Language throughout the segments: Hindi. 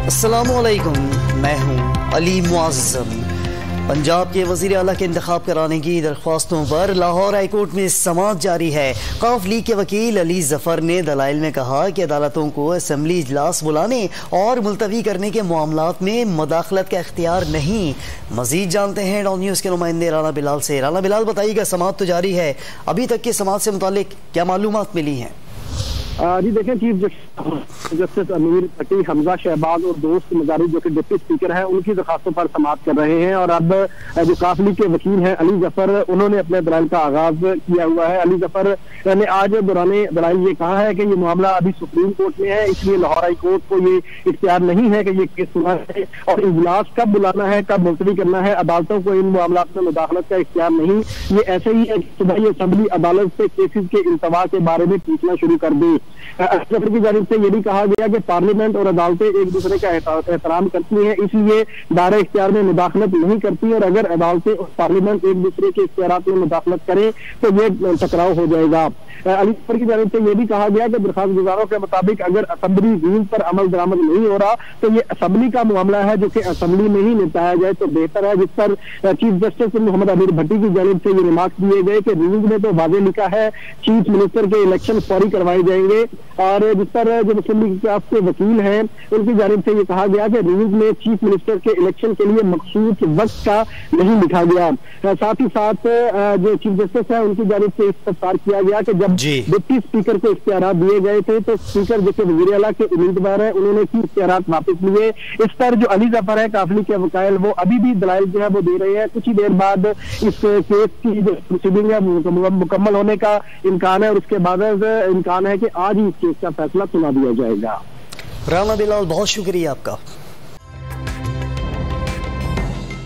अस्सलामुअलैकुम, मैं हूँ अली मुअज़्ज़म। पंजाब के वज़ीर आला के इंतखाब कराने की दरख्वास्तों पर लाहौर हाई कोर्ट में समाअत जारी है। काफ लीग के वकील अली ज़फ़र ने दलाइल में कहा कि अदालतों को असम्बली इजलास बुलाने और मुलतवी करने के मामलात में मुदाखलत का इख्तियार नहीं। मज़ीद जानते हैं डॉन न्यूज़ के नुमाइंदे राना बिलाल से। राना बिलाल, बताइएगा, समाअत तो जारी है, अभी तक की समाअत से मुतालिक क्या मालूमात मिली हैं? जी देखें, चीफ जस्टिस अमीर भट्टी, हमजा शहबाज और दोस्त मजारी जो कि डिप्टी स्पीकर हैं, उनकी दरखास्तों पर समाअत कर रहे हैं। और अब जो काफ लीग के वकील हैं अली जफर, उन्होंने अपने दलाइल का आगाज किया हुआ है। अली जफर ने आज दौराने दलाइल ये कहा है कि ये मामला अभी सुप्रीम कोर्ट में है, इसलिए लाहौर हाई कोर्ट को ये इख्तियार नहीं है कि ये केस सुना है और इजलास कब बुलाना है, कब मुलतवी करना है। अदालतों को इन मामला में मुदाखलत का इख्तियार नहीं। ये ऐसे ही है कि सुबह असेंबली अदालत से केसेज के इंतवा के बारे में पूछना शुरू कर दी। जफर की जानिब से ये भी कहा गया कि पार्लियामेंट और अदालतें एक दूसरे का एहतराम करती हैं, इसलिए दायरे इख्तियार में मुदाखलत नहीं करती। और अगर अदालतें और पार्लियामेंट एक दूसरे के इख्तियारात में मुदाखलत करें तो ये टकराव हो जाएगा। अली जफर की जानिब से ये भी कहा गया कि दरखास्त गुजारों के मुताबिक अगर असेंबली रूल पर अमल दरामद नहीं हो रहा तो ये असेंबली का मामला है जो कि असेंबली में ही निपटाया जाए तो बेहतर है। जिस पर चीफ जस्टिस मोहम्मद अमीर भट्टी की जानिब से ये रिमार्क दिए गए कि रूल में तो वाज़ेह लिखा है चीफ मिनिस्टर के इलेक्शन फौरी करवाए जाएंगे। और जिस पर जो मुस्लिम लीग के वकील हैं उनकी जानिब से ये कहा गया कि रूल्स में चीफ मिनिस्टर के इलेक्शन के लिए मखसूस वक्त का नहीं लिखा गया। साथ ही साथ जो चीफ जस्टिस है उनकी जानिब से इस्तफसार किया गया कि जब डिप्टी स्पीकर को इख्तियारात दिए गए थे तो स्पीकर जो कि वज़ीर आला के उम्मीदवार है उन्होंने की इख्तियारात वापस लिए। इस पर जो अली जफर है काफ लीग के वकाइल, वो अभी भी दलाइल जो है वो दे रहे हैं। कुछ ही देर बाद इस केस की जो प्रोसीडिंग है मुकम्मल होने का इम्कान है और उसके बाद इम्कान है कि आज ही इस केस का फैसला सुना दिया जाएगा। राना बिलाल, बहुत शुक्रिया आपका।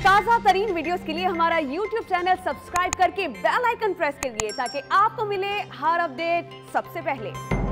ताज़ा तरीन वीडियोस के लिए हमारा YouTube चैनल सब्सक्राइब करके बेल आइकन प्रेस कीजिए ताकि आपको मिले हर अपडेट सबसे पहले।